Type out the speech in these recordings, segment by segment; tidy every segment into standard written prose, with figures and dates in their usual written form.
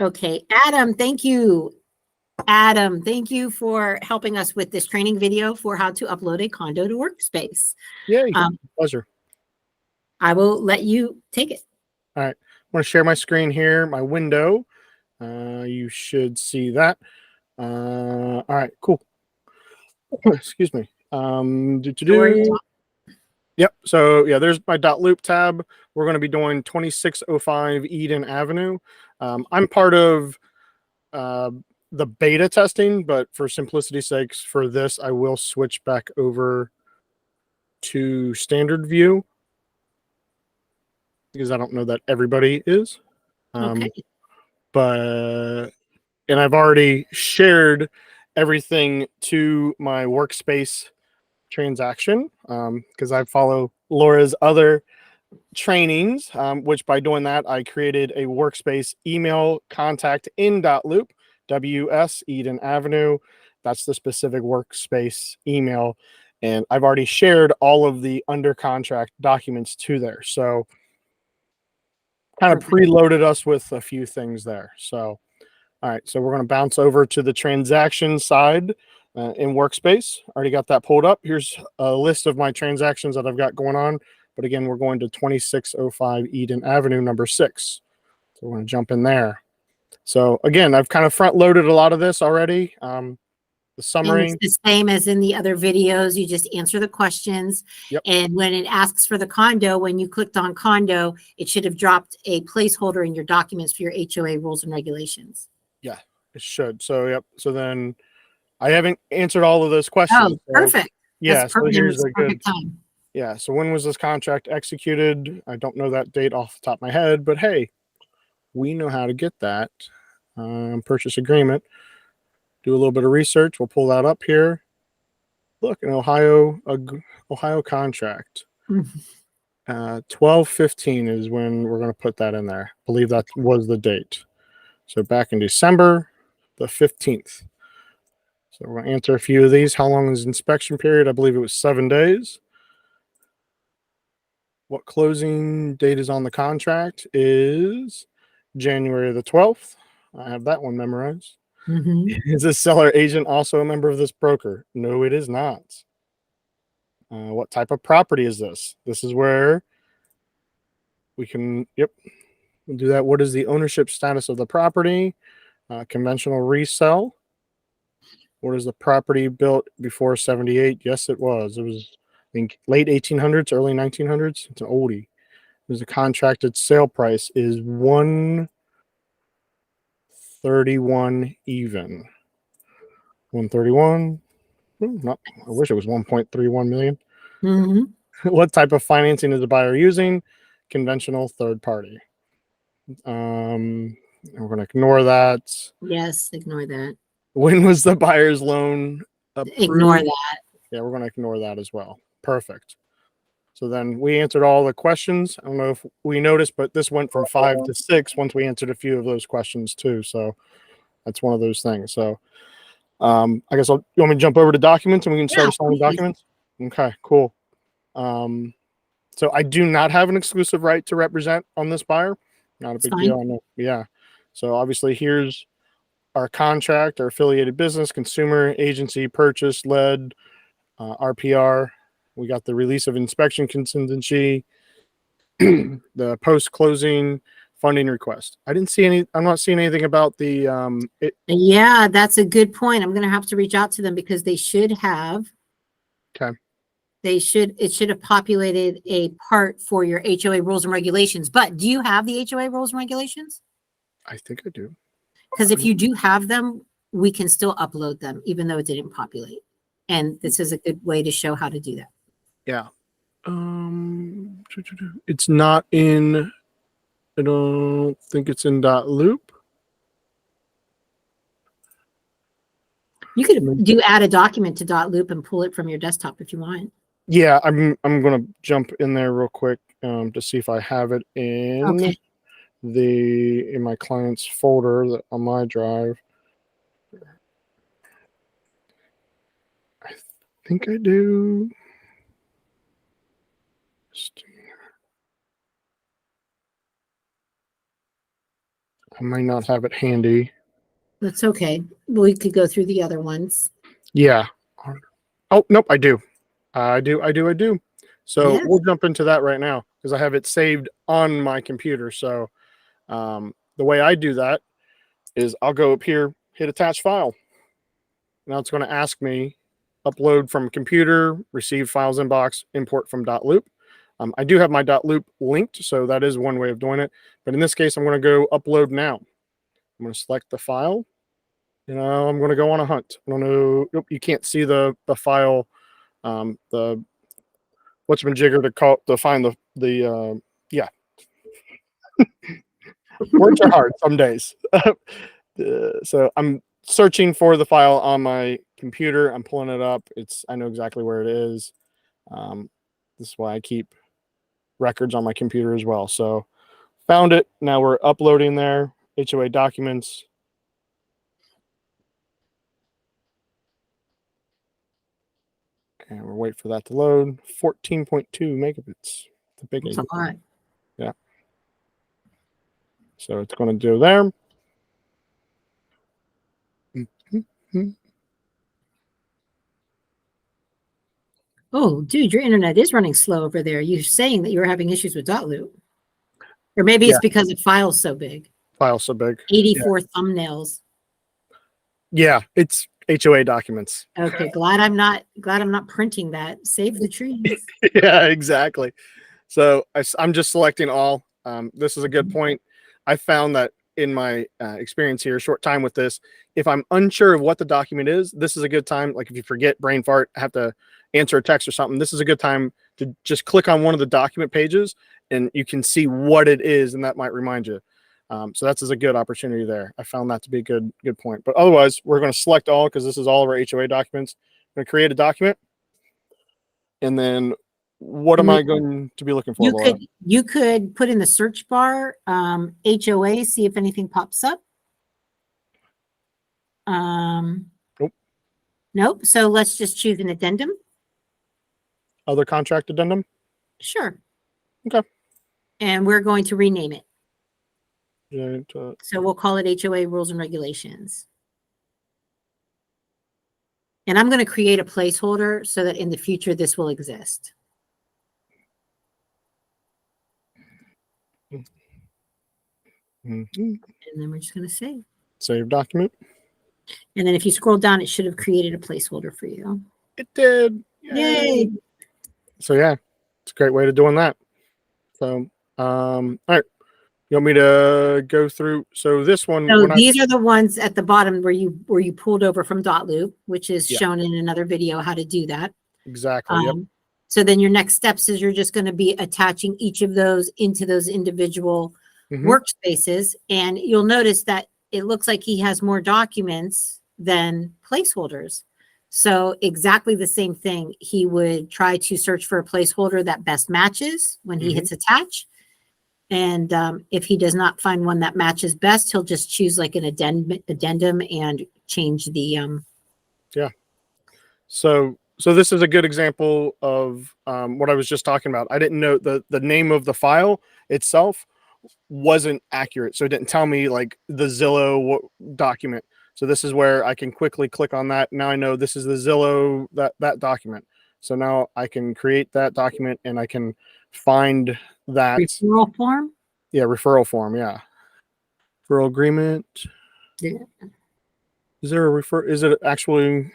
Okay, Adam, thank you. Adam, thank you for helping us with this training video for how to upload a condo to Workspace. Yay, pleasure. I will let you take it. All right, I'm going to share my screen here, my window. You should see that. All right, cool. Excuse me. Yep. So yeah, there's my .loop tab. We're going to be doing 2605 Eden Avenue. I'm part of the beta testing, but for simplicity's sakes, for this, I will switch back over to standard view because I don't know that everybody is. Okay. But and I've already shared everything to my Workspace transaction because I follow Laura's other trainings, which by doing that, I created a Workspace email contact in .loop, WS Eden Avenue. That's the specific Workspace email. And I've already shared all of the under contract documents to there. So kind of preloaded us with a few things there. So, all right. So we're going to bounce over to the transaction side in Workspace. Already got that pulled up. Here's a list of my transactions that I've got going on. But again, we're going to 2605 Eden Avenue, number 6. So we're going to jump in there. So again, I've kind of front loaded a lot of this already. The summary. And it's the same as in the other videos. You just answer the questions. Yep. And when it asks for the condo, when you clicked on condo, it should have dropped a placeholder in your documents for your HOA rules and regulations. Yeah, it should. So, yep. So then I haven't answered all of those questions. Oh, perfect. Yeah. That's perfect. So here's a good time. Yeah. So when was this contract executed? I don't know that date off the top of my head, but hey, we know how to get that purchase agreement. Do a little bit of research. We'll pull that up here. Look, an Ohio contract. 12/15 is when we're going to put that in there. I believe that was the date. So back in December the 15th. So we're going to answer a few of these. How long is the inspection period? I believe it was 7 days. What closing date is on the contract is January the 12th. I have that one memorized. Is this seller agent also a member of this broker? No, it is not. What type of property is this? This is where we can, we'll do that. What is the ownership status of the property? Conventional resale. What is the property built before 78? Yes, it was. It was, I think, late 1800s, early 1900s. It's an oldie. There's a contracted sale price is 131 even. 131. I wish it was 1.31 million. What type of financing is the buyer using? Conventional third party. We're going to ignore that. Yes, ignore that. When was the buyer's loan approved? Ignore that. Yeah, we're going to ignore that as well. Perfect. So then we answered all the questions. I don't know if we noticed, but this went from 5 to 6 once we answered a few of those questions too. So that's one of those things. So I guess you want me to jump over to documents and we can start assigning documents? Okay, cool. So I do not have an exclusive right to represent on this buyer. Not a big deal. I know. Yeah. So obviously here's our contract, our affiliated business, consumer agency, purchase, led, RPR. We got the release of inspection contingency, the post-closing funding request. I didn't see any. I'm not seeing anything about the. Yeah, that's a good point. I'm going to have to reach out to them because they should have. Okay. It should have populated a part for your HOA rules and regulations. But do you have the HOA rules and regulations? I think I do. Because if you do have them, we can still upload them, even though it didn't populate. And this is a good way to show how to do that. Yeah. It's not in. I don't think it's in .loop. You could add a document to .loop and pull it from your desktop if you want. Yeah, I'm gonna jump in there real quick to see if I have it in in my client's folder on my drive. I think I do. I might not have it handy. That's okay. We could go through the other ones. Yeah. Oh, nope, I do. I do. So Yeah. we'll jump into that right now because I have it saved on my computer. So the way I do that is I'll go up here, hit attach file. Now it's going to ask me upload from computer, receive files inbox, import from .loop. I do have my .loop linked, so that is one way of doing it. But in this case, I'm going to go upload now. I'm going to select the file. I'm going to go on a hunt. I don't know. Nope, you can't see the file. The whatchamajigger to find the yeah. Words are hard some days. So I'm searching for the file on my computer. I'm pulling it up. I know exactly where it is. This is why I keep records on my computer as well. So found it. Now we're uploading there. HOA documents. And we're waiting for that to load. 14.2 megabits. It's a big That's a lot. Yeah. So it's going to do there. Oh, dude, your internet is running slow over there. You're saying that you're having issues with .loop. Or maybe it's because the file's so big. File's so big. 84 thumbnails. Yeah, it's HOA documents. Okay, glad I'm not printing that. Save the trees. Yeah, exactly. So I'm just selecting all. This is a good point. I found that in my experience here, short time with this, if I'm unsure of what the document is, this is a good time. Like if you forget, brain fart, have to answer a text or something, this is a good time to just click on one of the document pages and you can see what it is, and that might remind you. So that's a good opportunity there. I found that to be a good point. But otherwise, we're going to select all because this is all of our HOA documents. I'm going to create a document, and then what am I going to be looking for, Laura? You could put in the search bar HOA, see if anything pops up. Nope. Nope. So let's just choose an addendum. Other contract addendum? Sure. Okay. And we're going to rename it. Yeah, so we'll call it HOA rules and regulations. And I'm going to create a placeholder so that in the future this will exist. And then we're just going to save. Save document. And then if you scroll down, it should have created a placeholder for you. It did. Yay. So yeah, it's a great way of doing that. So all right. You want me to go through? So this one. So these are the ones at the bottom where you pulled over from .loop, which is shown in another video how to do that. Exactly. Yep. So then your next steps is you're just going to be attaching each of those into those individual workspaces. And you'll notice that it looks like he has more documents than placeholders. So exactly the same thing. He would try to search for a placeholder that best matches when he hits attach. And if he does not find one that matches best, he'll just choose like an addendum and change the. Yeah. So this is a good example of what I was just talking about. I didn't know the name of the file itself wasn't accurate. So it didn't tell me like the Zillow document. So this is where I can quickly click on that. Now I know this is the Zillow, that document. So now I can create that document and I can find that referral form. Yeah, referral form. Yeah, referral agreement. Yeah. Is there a refer? Is it actually?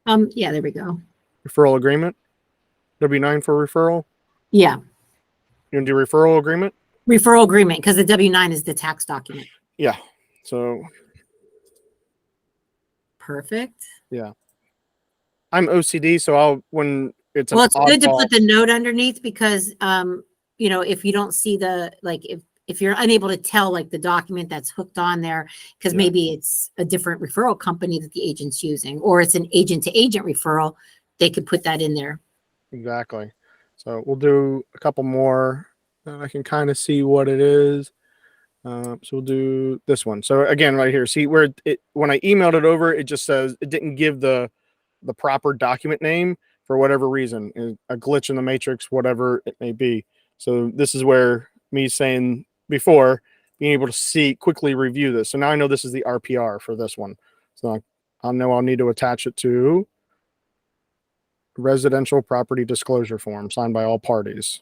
Yeah, there we go. Referral agreement. W-9 for referral. Yeah. You want to do referral agreement? Referral agreement because the W-9 is the tax document. Yeah. So. Perfect. Yeah. I'm OCD, so when it's well, it's good to put the note underneath because if you don't see if you're unable to tell like the document that's hooked on there because maybe it's a different referral company that the agent's using or it's an agent to agent referral, they could put that in there. Exactly. So we'll do a couple more and I can kind of see what it is. So we'll do this one. So again, right here, see where when I emailed it over, it just says it didn't give the proper document name for whatever reason, a glitch in the matrix, whatever it may be. So this is where me saying before being able to quickly review this. So now I know this is the RPR for this one. So I'll know I'll need to attach it to residential property disclosure form signed by all parties.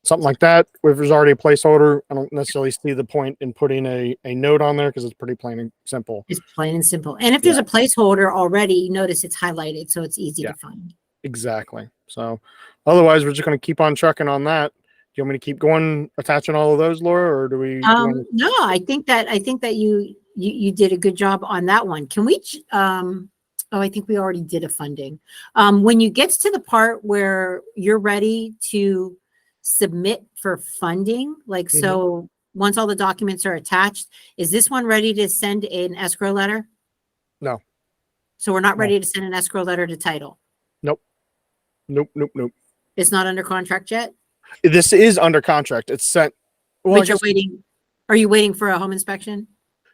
Something like that. If there's already a placeholder, I don't necessarily see the point in putting a note on there because it's pretty plain and simple. It's plain and simple. And if there's a placeholder already, you notice it's highlighted, so it's easy to find. Exactly. So otherwise, we're just going to keep on trucking on that. Do you want me to keep going, attaching all of those, Laura, or do we? No, I think that you did a good job on that one. Can we? I think we already did a funding. When you get to the part where you're ready to submit for funding, like so, once all the documents are attached, is this one ready to send an escrow letter? No. So we're not ready to send an escrow letter to title. Nope. Nope. It's not under contract yet. This is under contract. It's sent. Well, but you're waiting. Are you waiting for a home inspection?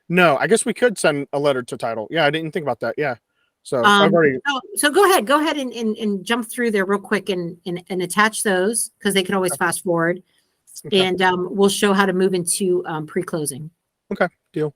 No, I guess we could send a letter to title. Yeah, I didn't think about that. Yeah. So I've already. So go ahead and jump through there real quick and attach those because they can always fast forward. Okay. And we'll show how to move into pre-closing. Okay, deal.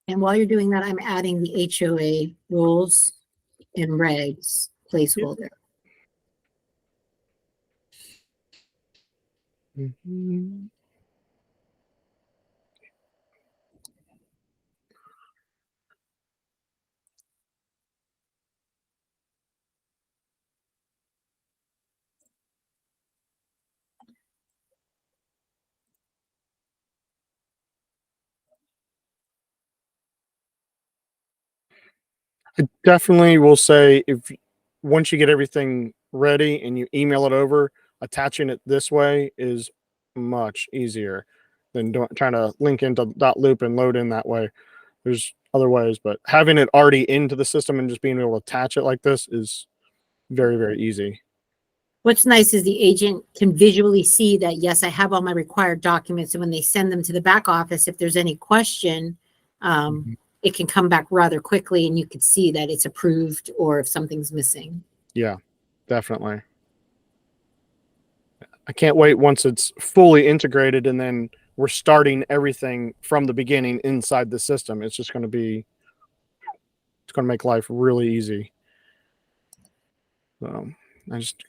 And while you're doing that, I'm adding the HOA rules and regs placeholder. I definitely will say once you get everything ready and you email it over, attaching it this way is much easier than trying to link into .loop and load in that way. There's other ways, but having it already into the system and just being able to attach it like this is very, very easy. What's nice is the agent can visually see that, yes, I have all my required documents. And when they send them to the back office, if there's any question, it can come back rather quickly and you can see that it's approved or if something's missing. Yeah, definitely. I can't wait once it's fully integrated and then we're starting everything from the beginning inside the system. It's just going to make life really easy. So that's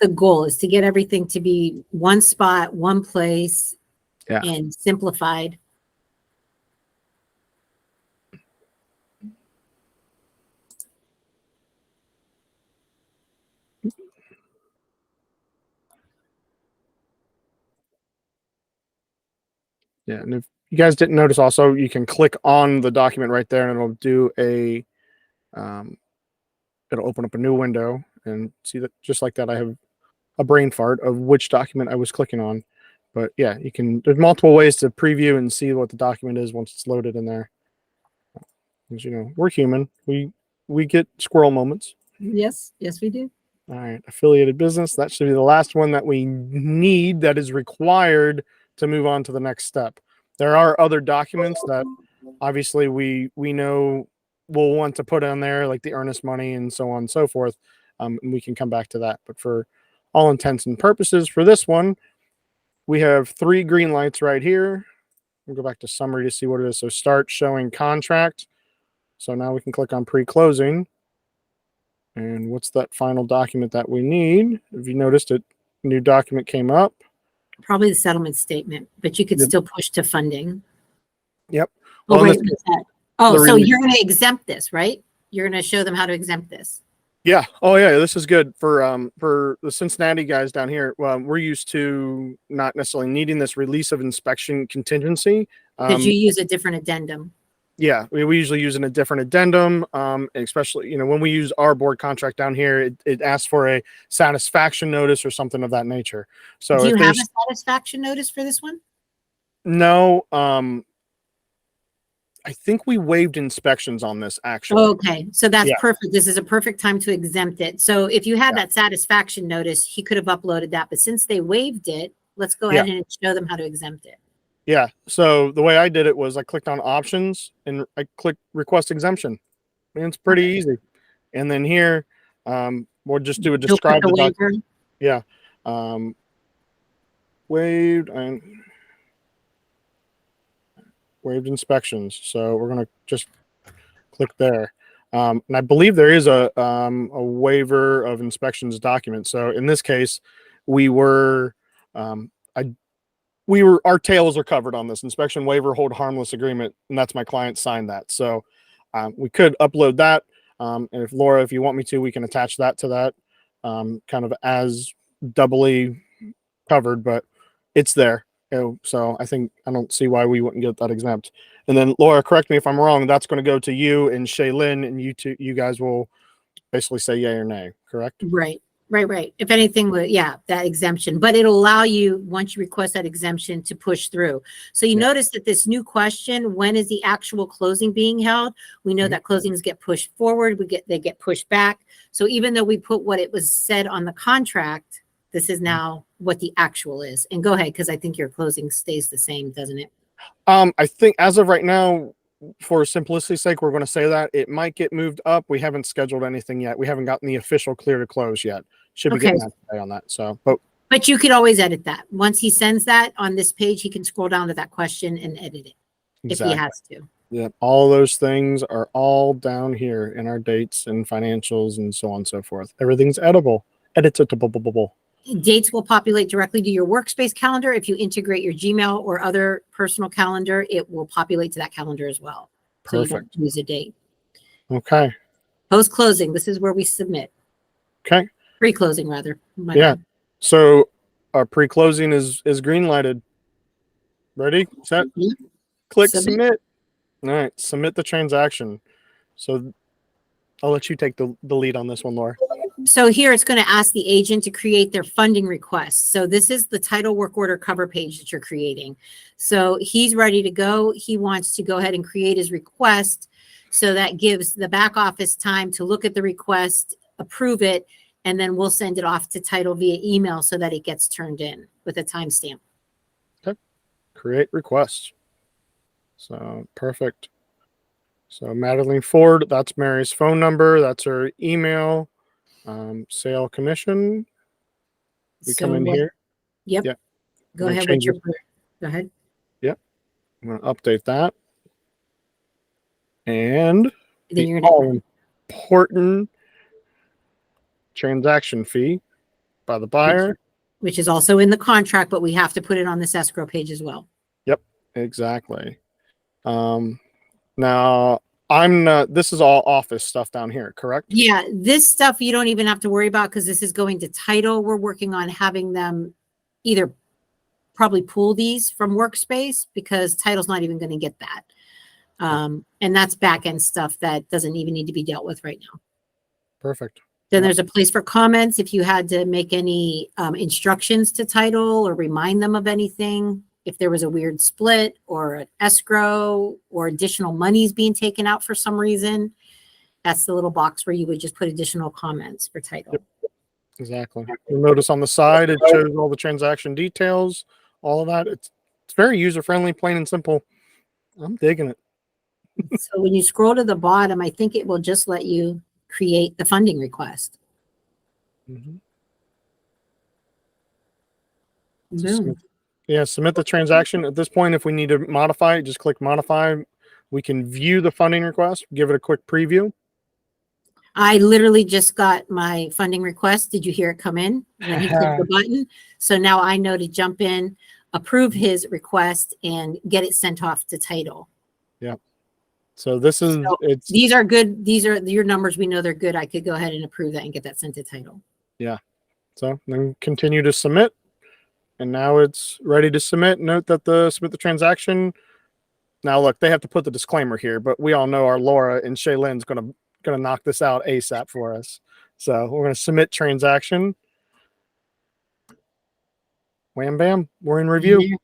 the goal, is to get everything to be one spot, one place, and simplified. Yeah, and if you guys didn't notice, also you can click on the document right there, and it'll do it'll open up a new window, and see that just like that. I have a brain fart of which document I was clicking on, but yeah, you can. There's multiple ways to preview and see what the document is once it's loaded in there. As you know, we're human. We get squirrel moments. Yes, we do. All right, affiliated business. That should be the last one that we need. That is required to move on to the next step. There are other documents that obviously we know we'll want to put on there, like the earnest money and so on and so forth. And we can come back to that. But for all intents and purposes for this one, we have 3 green lights right here. We'll go back to summary to see what it is. So start showing contract. So now we can click on pre-closing. And what's that final document that we need? If you noticed, a new document came up. Probably the settlement statement, but you could still push to funding. Yep. Well, wait, so you're going to exempt this, right? You're going to show them how to exempt this. Yeah. Oh, yeah. This is good for the Cincinnati guys down here. We're used to not necessarily needing this release of inspection contingency. Did you use a different addendum? Yeah, we usually use a different addendum, especially when we use our board contract down here, it asks for a satisfaction notice or something of that nature. So do you have a satisfaction notice for this one? No, I think we waived inspections on this actually. Okay, so that's Yeah. perfect. This is a perfect time to exempt it. So if you had Yeah. that satisfaction notice, he could have uploaded that, but since they waived it, let's go Yeah. ahead and show them how to exempt it. Yeah. So the way I did it was I clicked on options and I clicked request exemption. And it's pretty easy. And then here, we'll just do a You'll put describe the the doc. waiver. Yeah. Waived and waived inspections. So we're gonna just click there. And I believe there is a waiver of inspections document. So in this case, we were I our tails are covered on this inspection waiver hold harmless agreement, and that's my client signed that. So we could upload that. And if Laura, if you want me to, we can attach that to that, kind of as doubly covered, but it's there. So I don't see why we wouldn't get that exempt. And then Laura, correct me if I'm wrong. That's going to go to you and Shaylin, and you guys will basically say yay or nay. Correct? Right. If anything, yeah, that exemption, but it'll allow you, once you request that exemption, to push through. So you notice that this new question, when is the actual closing being held? We know that closings get pushed forward, they get pushed back. So even though we put what it was said on the contract, this is now what the actual is. And go ahead, because I think your closing stays the same, doesn't it? I think as of right now, for simplicity's sake, we're going to say that it might get moved up. We haven't scheduled anything yet. We haven't gotten the official clear to close yet. Should be getting that today on that. So, but you could always edit that. Once he sends that on this page, he can scroll down to that question and edit it if he has to. Yeah, all those things are all down here in our dates and financials and so on and so forth. Everything's editable. Dates will populate directly to your Workspace calendar. If you integrate your Gmail or other personal calendar, it will populate to that calendar as well. So you don't lose a date. Okay. Post-closing, this is where we submit. Okay. Pre-closing, rather. Yeah. So our pre-closing is green lighted. Ready? Set. Click submit. All right. Submit the transaction. So I'll let you take the lead on this one, Laura. So here it's going to ask the agent to create their funding request. So this is the title work order cover page that you're creating. So he's ready to go. He wants to go ahead and create his request. So that gives the back office time to look at the request, approve it, and then we'll send it off to title via email so that it gets turned in with a timestamp. Okay. Create request. So perfect. So Madeline Ford, that's Mary's phone number. That's her email. Sale commission. We come in here. Yep. Go ahead. Go ahead. Yep. I'm going to update that. And then you're all important transaction fee by the buyer, which is also in the contract, but we have to put it on this escrow page as well. Yep, exactly. Now this is all office stuff down here, correct? Yeah, this stuff you don't even have to worry about because this is going to title. We're working on having them either probably pull these from Workspace because title's not even going to get that. And that's back end stuff that doesn't even need to be dealt with right now. Perfect. Then there's a place for comments if you had to make any instructions to title or remind them of anything. If there was a weird split or an escrow or additional monies being taken out for some reason, that's the little box where you would just put additional comments for title. Yep. Exactly. You'll notice on the side, it shows all the transaction details, all of that. It's very user-friendly, plain and simple. I'm digging it. So when you scroll to the bottom, I think it will just let you create the funding request. Boom. Yeah, submit the transaction. At this point, if we need to modify it, just click modify. We can view the funding request, give it a quick preview. I literally just got my funding request. Did you hear it come in when he clicked the button? So now I know to jump in, approve his request, and get it sent off to title. Yeah. So this is these are good. These are your numbers. We know they're good. I could go ahead and approve that and get that sent to title. Yeah. So then continue to submit. And now it's ready to submit. Note that submit the transaction. Now look, they have to put the disclaimer here, but we all know our Laura and Shaylin's gonna knock this out ASAP for us. So we're gonna submit transaction. Wham bam, we're in review.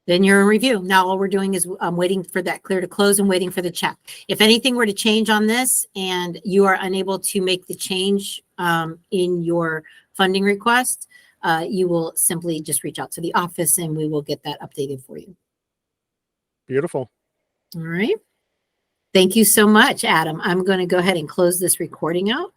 Then you're in review. Now all we're doing is waiting for that clear to close and waiting for the check. If anything were to change on this and you are unable to make the change in your funding request, you will simply just reach out to the office and we will get that updated for you. Beautiful. All right. Thank you so much, Adam. I'm going to go ahead and close this recording out.